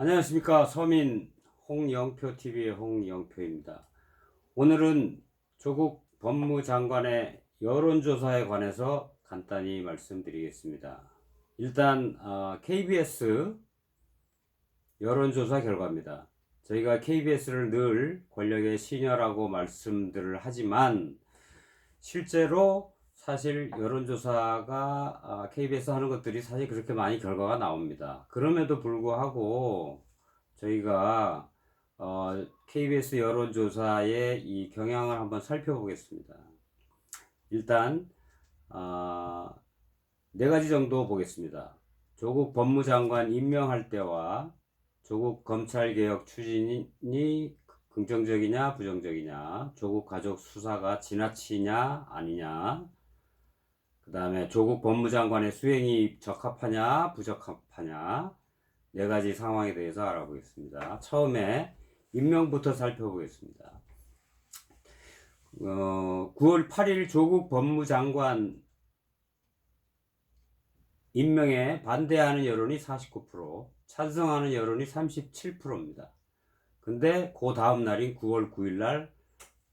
안녕하십니까. 서민 홍영표TV의 홍영표입니다. 오늘은 조국 법무장관의 여론조사에 관해서 간단히 말씀드리겠습니다. 일단 KBS 여론조사 결과입니다. 저희가 KBS를 늘 권력의 시녀라고 말씀들을 하지만 실제로 사실 여론조사가 KBS 하는 것들이 사실 그렇게 많이 결과가 나옵니다. 그럼에도 불구하고 저희가 KBS 여론조사의 이 경향을 한번 살펴보겠습니다. 일단 네 가지 정도 보겠습니다. 조국 법무장관 임명할 때와 조국 검찰개혁 추진이 긍정적이냐 부정적이냐, 조국 가족 수사가 지나치냐 아니냐, 그 다음에 조국 법무장관의 수행이 적합하냐 부적합하냐, 네 가지 상황에 대해서 알아보겠습니다. 처음에 임명부터 살펴보겠습니다. 9월 8일 조국 법무장관 임명에 반대하는 여론이 49%, 찬성하는 여론이 37%입니다. 근데 그 다음 날인 9월 9일 날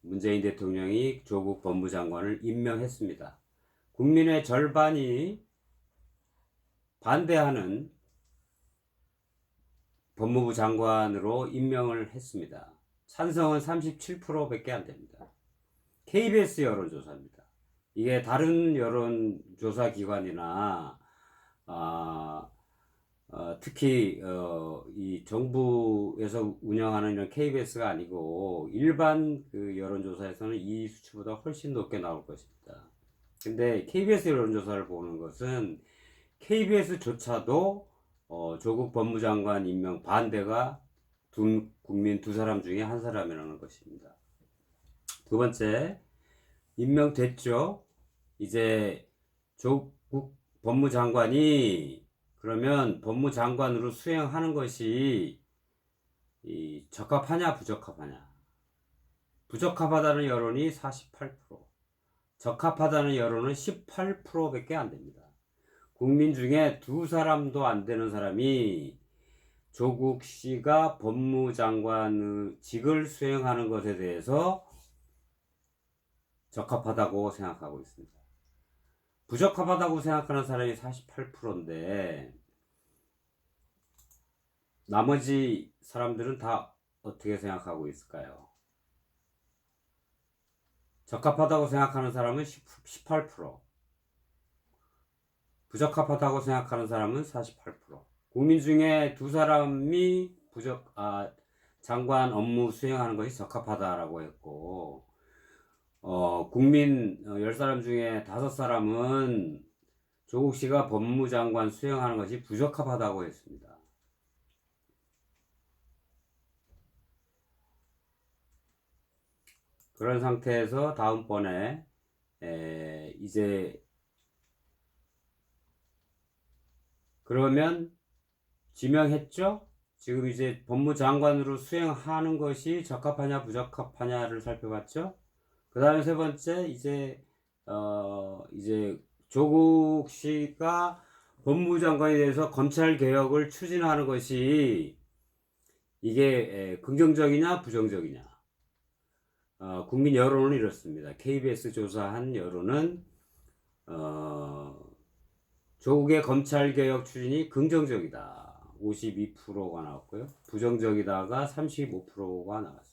문재인 대통령이 조국 법무장관을 임명했습니다. 국민의 절반이 반대하는 법무부 장관으로 임명을 했습니다. 찬성은 37%밖에 안 됩니다. KBS 여론조사입니다. 이게 다른 여론조사 기관이나 특히 이 정부에서 운영하는 이런 KBS가 아니고 일반 그 여론조사에서는 이 수치보다 훨씬 높게 나올 것입니다. 근데 KBS 여론조사를 보는 것은 KBS조차도 조국 법무장관 임명 반대가 국민 두 사람 중에 한 사람이라는 것입니다. 두 번째, 임명됐죠. 이제 조국 법무장관이 그러면 법무장관으로 수행하는 것이 적합하냐 부적합하냐. 부적합하다는 여론이 48%, 적합하다는 여론은 18%밖에 안 됩니다. 국민 중에 두 사람도 안 되는 사람이 조국 씨가 법무장관의 직을 수행하는 것에 대해서 적합하다고 생각하고 있습니다. 부적합하다고 생각하는 사람이 48%인데 나머지 사람들은 다 어떻게 생각하고 있을까요? 적합하다고 생각하는 사람은 18%, 부적합하다고 생각하는 사람은 48%. 국민 중에 두 사람이 장관 업무 수행하는 것이 적합하다라고 했고, 국민 10사람 중에 5사람은 조국 씨가 법무장관 수행하는 것이 부적합하다고 했습니다. 그런 상태에서 다음번에 이제 그러면 지명했죠? 지금 이제 법무장관으로 수행하는 것이 적합하냐 부적합하냐를 살펴봤죠? 그 다음에 세 번째, 이제 조국 씨가 법무장관에 대해서 검찰 개혁을 추진하는 것이 이게 긍정적이냐 부정적이냐. 국민 여론은 이렇습니다. KBS 조사한 여론은 조국의 검찰 개혁 추진이 긍정적이다. 52%가 나왔고요. 부정적이다가 35%가 나왔습니다.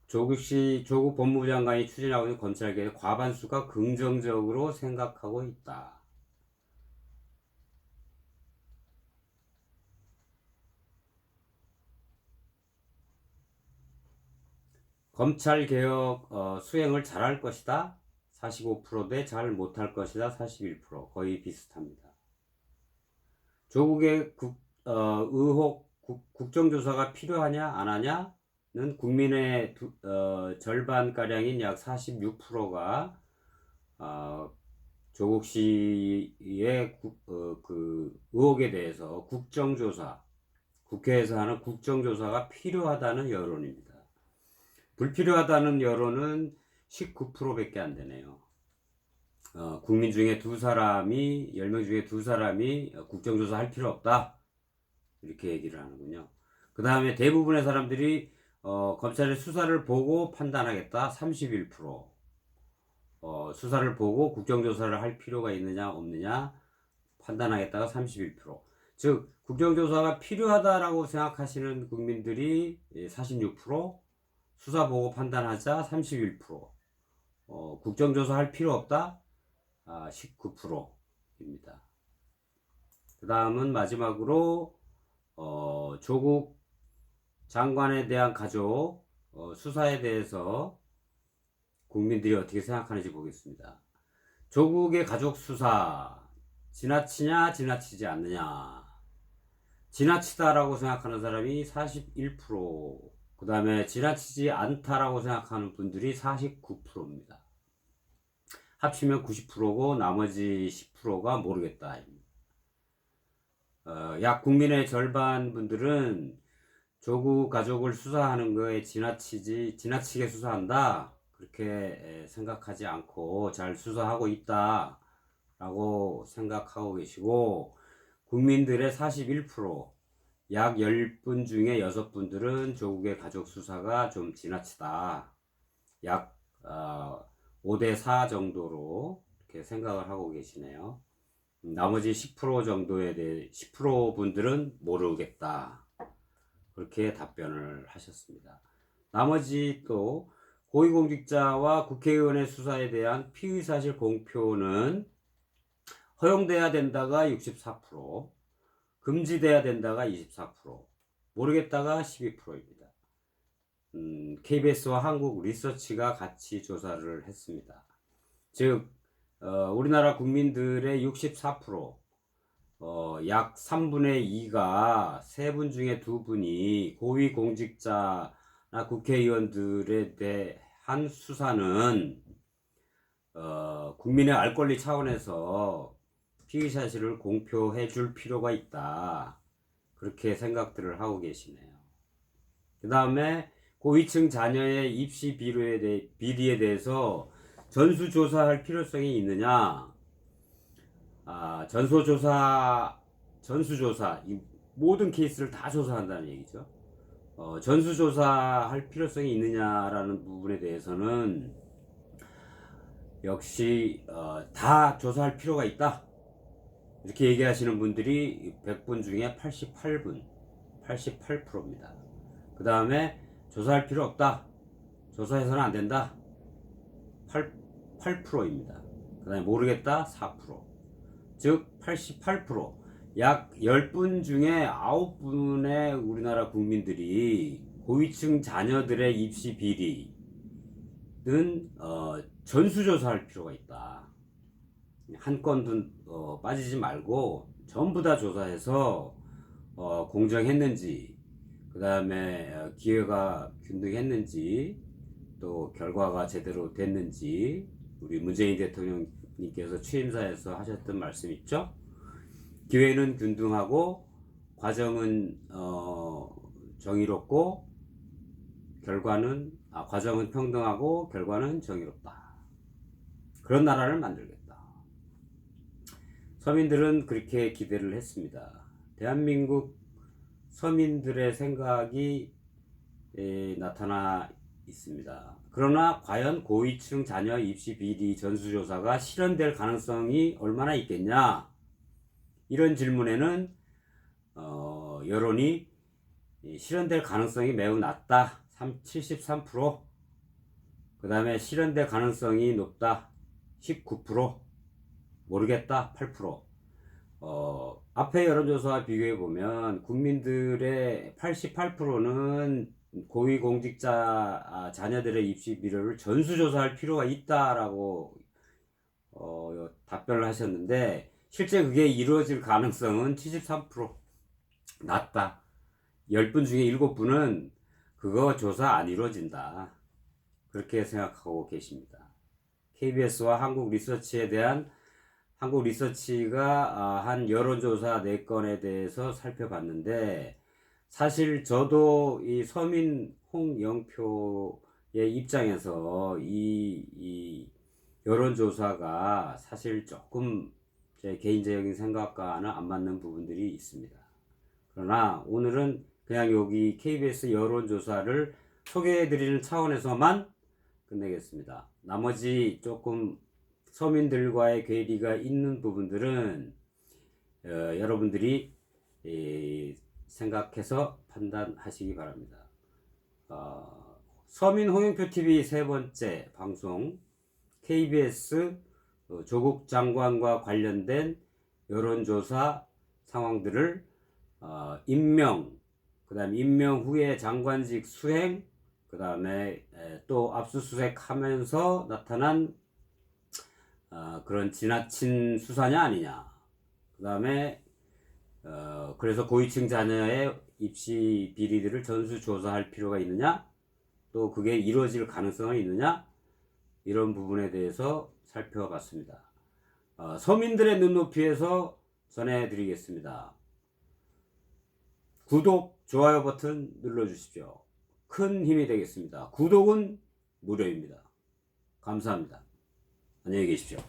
조국 법무부 장관이 추진하고 있는 검찰개혁 과반수가 긍정적으로 생각하고 있다. 검찰개혁 수행을 잘할 것이다. 45% 대 잘 못할 것이다. 41%. 거의 비슷합니다. 조국의 의혹 국정조사가 필요하냐 안 하냐는 국민의 절반가량인 약 46%가 조국 씨의 그 의혹에 대해서 국정조사, 국회에서 하는 국정조사가 필요하다는 여론입니다. 불필요하다는 여론은 19%밖에 안 되네요. 국민 중에 10명 중에 2사람이 국정조사 할 필요 없다. 이렇게 얘기를 하는군요. 그 다음에 대부분의 사람들이 검찰의 수사를 보고 판단하겠다. 31%. 수사를 보고 국정조사를 할 필요가 있느냐 없느냐 판단하겠다가 31%. 즉 국정조사가 필요하다라고 생각하시는 국민들이 46%, 수사 보고 판단하자 31%, 국정조사 할 필요 없다 19%입니다. 그 다음은 마지막으로 조국 장관에 대한 가족 수사에 대해서 국민들이 어떻게 생각하는지 보겠습니다. 조국의 가족 수사 지나치냐 지나치지 않느냐. 지나치다라고 생각하는 사람이 41%, 그 다음에 지나치지 않다라고 생각하는 분들이 49%입니다. 합치면 90%고 나머지 10%가 모르겠다. 약 국민의 절반 분들은 조국 가족을 수사하는 거에 지나치게 수사한다. 그렇게 생각하지 않고 잘 수사하고 있다. 라고 생각하고 계시고, 국민들의 41%, 약 10분 중에 6분들은 조국의 가족 수사가 좀 지나치다. 약 5대4 정도로 이렇게 생각을 하고 계시네요. 나머지 10% 정도에 대해 10% 분들은 모르겠다. 그렇게 답변을 하셨습니다. 나머지 또 고위공직자와 국회의원의 수사에 대한 피의사실 공표는 허용돼야 된다가 64%, 금지돼야 된다가 24%, 모르겠다가 12%입니다. KBS와 한국 리서치가 같이 조사를 했습니다. 즉 우리나라 국민들의 64%, 약 3분의 2가 3분 중에 2분이 고위공직자나 국회의원들에 대한 수사는 국민의 알 권리 차원에서 피의사실을 공표해 줄 필요가 있다. 그렇게 생각들을 하고 계시네요. 그 다음에 고위층 자녀의 입시 비리에 대해서 전수조사할 필요성이 있느냐? 전수조사, 이 모든 케이스를 다 조사한다는 얘기죠. 전수조사할 필요성이 있느냐라는 부분에 대해서는 역시 다 조사할 필요가 있다. 이렇게 얘기하시는 분들이 100분 중에 88%입니다. 그 다음에 조사할 필요 없다. 조사해서는 안 된다. 8%입니다. 그 다음에 모르겠다. 4%. 즉 88%, 약 10분 중에 9분의 우리나라 국민들이 고위층 자녀들의 입시 비리는 전수조사할 필요가 있다. 한 건도 빠지지 말고 전부 다 조사해서 공정했는지, 그 다음에 기회가 균등했는지, 또 결과가 제대로 됐는지, 우리 문재인 대통령님께서 취임사에서 하셨던 말씀 있죠? 기회는 균등하고 과정은 정의롭고 과정은 평등하고 결과는 정의롭다. 그런 나라를 만들겠다. 서민들은 그렇게 기대를 했습니다. 대한민국 서민들의 생각이 나타나 있습니다. 그러나 과연 고위층 자녀 입시 비리 전수조사가 실현될 가능성이 얼마나 있겠냐? 이런 질문에는 여론이 실현될 가능성이 매우 낮다 73%, 그 다음에 실현될 가능성이 높다 19%, 모르겠다 8%. 앞에 여론조사와 비교해 보면 국민들의 88%는 고위공직자 자녀들의 입시 비리를 전수조사할 필요가 있다라고 답변을 하셨는데, 실제 그게 이루어질 가능성은 73%, 낮다. 10분 중에 7분은 그거 조사 안 이루어진다. 그렇게 생각하고 계십니다. KBS와 한국 리서치가 한 여론조사 4건에 대해서 살펴봤는데, 사실 저도 이 서민 홍영표의 입장에서 이 여론조사가 사실 조금 제 개인적인 생각과는 안 맞는 부분들이 있습니다. 그러나 오늘은 그냥 여기 KBS 여론조사를 소개해드리는 차원에서만 끝내겠습니다. 나머지 조금 서민들과의 괴리가 있는 부분들은 여러분들이 생각해서 판단하시기 바랍니다. 서민 홍영표 TV 세 번째 방송 KBS 조국 장관과 관련된 여론조사 상황들을 임명, 그 다음에 임명 후에 장관직 수행, 그 다음에 또 압수수색하면서 나타난 그런 지나친 수사냐 아니냐, 그 다음에 그래서 고위층 자녀의 입시 비리들을 전수조사할 필요가 있느냐, 또 그게 이루어질 가능성이 있느냐, 이런 부분에 대해서 살펴봤습니다. 서민들의 눈높이에서 전해드리겠습니다. 구독, 좋아요 버튼 눌러주십시오. 큰 힘이 되겠습니다. 구독은 무료입니다. 감사합니다. 안녕히 계십시오.